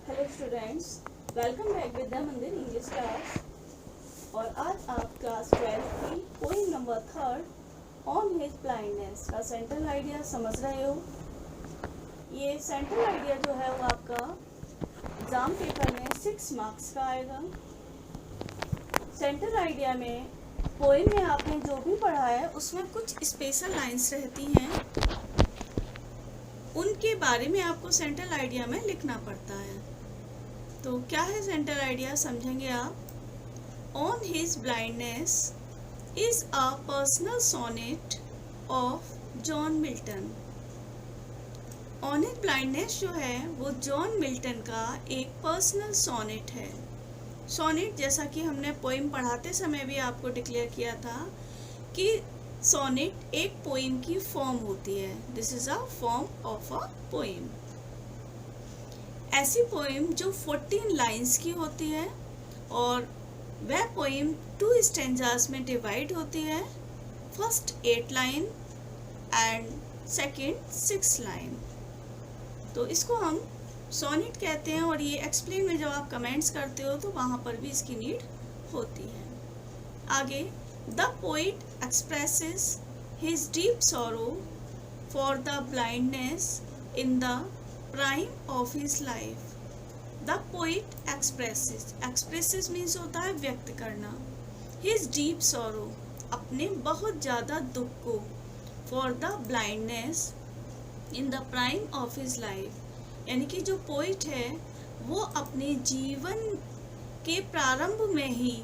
Hello students, welcome back विद्या मंदिर English class. और आज आप क्लास 12 की poem number 3 on his blindness का सेंट्रल आइडिया समझ रहे हो। ये सेंट्रल आइडिया जो है वो आपका एग्जाम पेपर में 6 मार्क्स का आएगा। सेंट्रल आइडिया में पोइम में आपने जो भी पढ़ा है उसमें कुछ स्पेशल लाइंस रहती हैं, उनके बारे में आपको सेंट्रल आइडिया में लिखना पड़ता है। तो क्या है सेंट्रल आइडिया, समझेंगे आप। On his blindness is a personal sonnet of John Milton. On his blindness जो है वो जॉन मिल्टन का एक पर्सनल सोनेट है। सोनेट जैसा कि हमने पोइम पढ़ाते समय भी आपको डिक्लेयर किया था कि सोनेट एक पोइम की फॉर्म होती है। This is a form of a poem. ऐसी पोइम जो 14 लाइंस की होती है और वह पोइम 2 स्टेंजास में डिवाइड होती है। First 8 line and second 6 line. तो इसको हम सोनेट कहते हैं और ये एक्सप्लेन में जब आप कमेंट्स करते हो तो वहाँ पर भी इसकी नीड होती है। आगे, the poet expresses his deep sorrow for the blindness in the prime of his life. The poet expresses means होता है व्यक्त करना। हिज डीप सॉरो, अपने बहुत ज़्यादा दुख को, for the blindness in the prime of his life, यानी कि जो पोइट है वो अपने जीवन के प्रारंभ में ही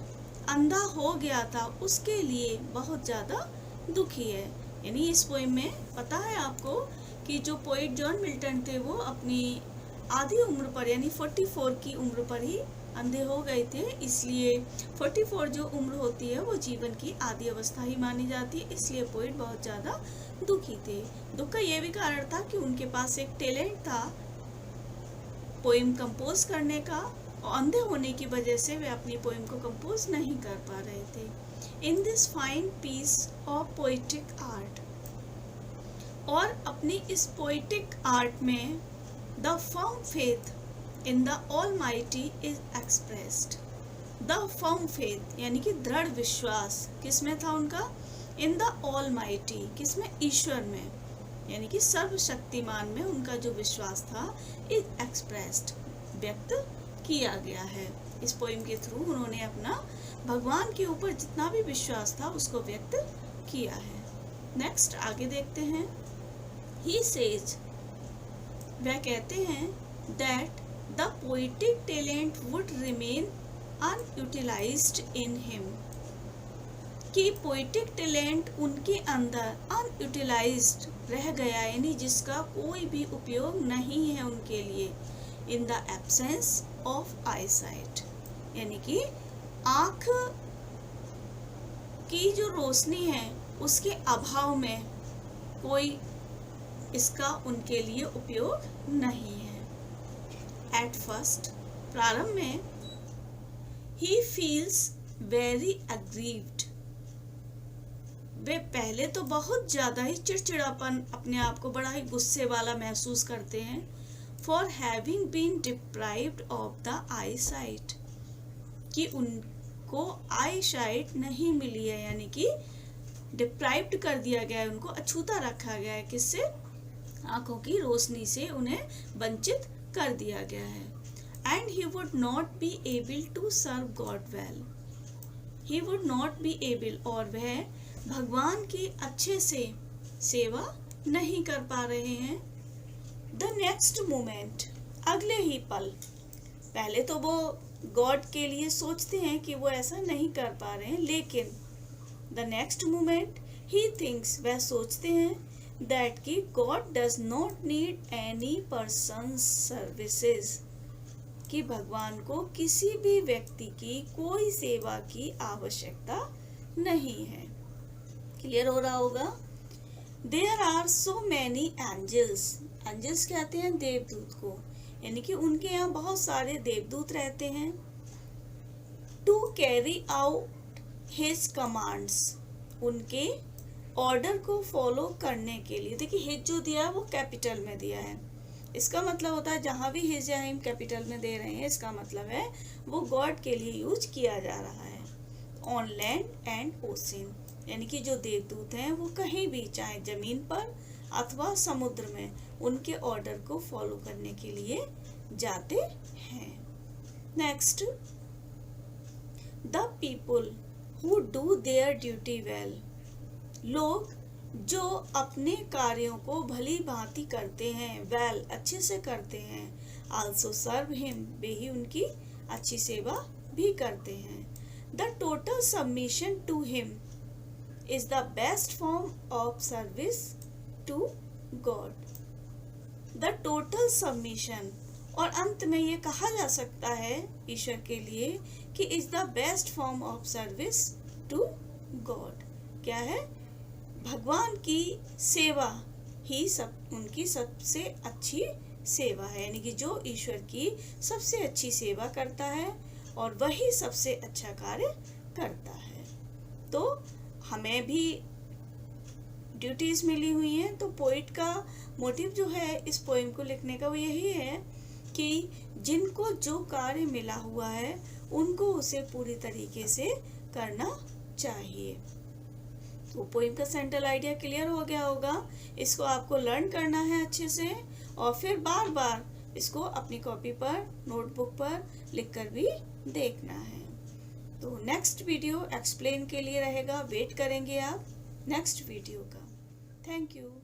अंधा हो गया था, उसके लिए बहुत ज़्यादा दुखी है। यानी इस पोइम में पता है आपको कि जो पोइट जॉन मिल्टन थे वो अपनी आधी उम्र पर यानी 44 की उम्र पर ही अंधे हो गए थे। इसलिए 44 जो उम्र होती है वो जीवन की आधी अवस्था ही मानी जाती है। इसलिए पोइट बहुत ज़्यादा दुखी थे। दुख का ये भी कारण था कि उनके पास एक टैलेंट था पोइम कंपोज करने का, और अंधे होने की वजह से वे अपनी पोइम को कंपोज नहीं कर पा रहे थे। In this fine piece of poetic art, और अपनी इस पोइटिक आर्ट में the firm faith in the almighty is expressed. The firm faith यानी कि दृढ़ विश्वास किसमें था उनका, इन द ऑलमाइटी, किसमें, ईश्वर में, यानी कि सर्वशक्तिमान में उनका जो विश्वास था इज एक्सप्रेस्ड, व्यक्त किया गया है। इस पोइम के थ्रू उन्होंने अपना भगवान के ऊपर जितना भी विश्वास था उसको व्यक्त किया है। नेक्स्ट आगे देखते हैं। ही सेज, वह कहते हैं, that the poetic talent would remain unutilised in him, कि पोइटिक टैलेंट उनके अंदर अनयूटिलाइज्ड रह गया, यानी जिसका कोई भी उपयोग नहीं है उनके लिए, in the absence of eyesight, यानी कि आँख की जो रोशनी है उसके अभाव में कोई इसका उनके लिए उपयोग नहीं है। एट फर्स्ट, प्रारंभ में, ही फील्स वेरी अग्रीव्ड, वे पहले तो बहुत ज़्यादा ही चिड़चिड़ापन, अपने आप को बड़ा ही गुस्से वाला महसूस करते हैं। For having been deprived of the eye sight, कि उनको आई साइट नहीं मिली है, यानी कि डिप्राइव्ड कर दिया गया है, उनको अछूता रखा गया है। किससे, आंखों की रोशनी से उन्हें वंचित कर दिया गया है। And he would not be able to serve God well, he would not be able, और वह भगवान की अच्छे से सेवा नहीं कर पा रहे हैं। द नेक्स्ट मोमेंट, अगले ही पल, पहले तो वो गॉड के लिए सोचते हैं कि वो ऐसा नहीं कर पा रहे हैं, लेकिन the next moment he thinks, वह सोचते हैं, दैट कि God does not need any persons services, कि भगवान को किसी भी व्यक्ति की कोई सेवा की आवश्यकता नहीं है। क्लियर हो रहा होगा। There are so many angels, angels कहते हैं देवदूत को, यानी कि उनके यहाँ बहुत सारे देवदूत रहते हैं। To carry out his commands, उनके ऑर्डर को फॉलो करने के लिए। देखिए हिज जो दिया है वो कैपिटल में दिया है, इसका मतलब होता है जहाँ भी हिज या हिम कैपिटल में दे रहे हैं, इसका मतलब है वो गॉड के लिए यूज किया जा रहा है। ऑन लैंड एंड ओशन, यानी कि जो देवदूत हैं वो कहीं भी, चाहे जमीन पर अथवा समुद्र में, उनके ऑर्डर को फॉलो करने के लिए जाते हैं। Next, the people who do their duty well, लोग जो अपने कार्यों को भली भांति करते हैं, वेल अच्छे से करते हैं, आल्सो सर्व हिम, वे ही उनकी अच्छी सेवा भी करते हैं। The total submission to him is the best form of service to God. The total submission, और अंत में ये कहा जा सकता है ईश्वर के लिए कि is the best form of service to God. क्या है? भगवान की सेवा ही उनकी सबसे अच्छी सेवा है, यानी कि जो ईश्वर की सबसे अच्छी सेवा करता है और वही सबसे अच्छा कार्य करता है। तो हमें भी ड्यूटीज मिली हुई हैं, तो पोइट का मोटिव जो है इस पोएम को लिखने का वो यही है कि जिनको जो कार्य मिला हुआ है उनको उसे पूरी तरीके से करना चाहिए। तो पोएम का सेंट्रल आइडिया क्लियर हो गया होगा। इसको आपको लर्न करना है अच्छे से और फिर बार बार इसको अपनी कॉपी पर, नोटबुक पर लिखकर भी देखना है। तो नेक्स्ट वीडियो एक्सप्लेन के लिए रहेगा, वेट करेंगे आप नेक्स्ट वीडियो का। Thank you.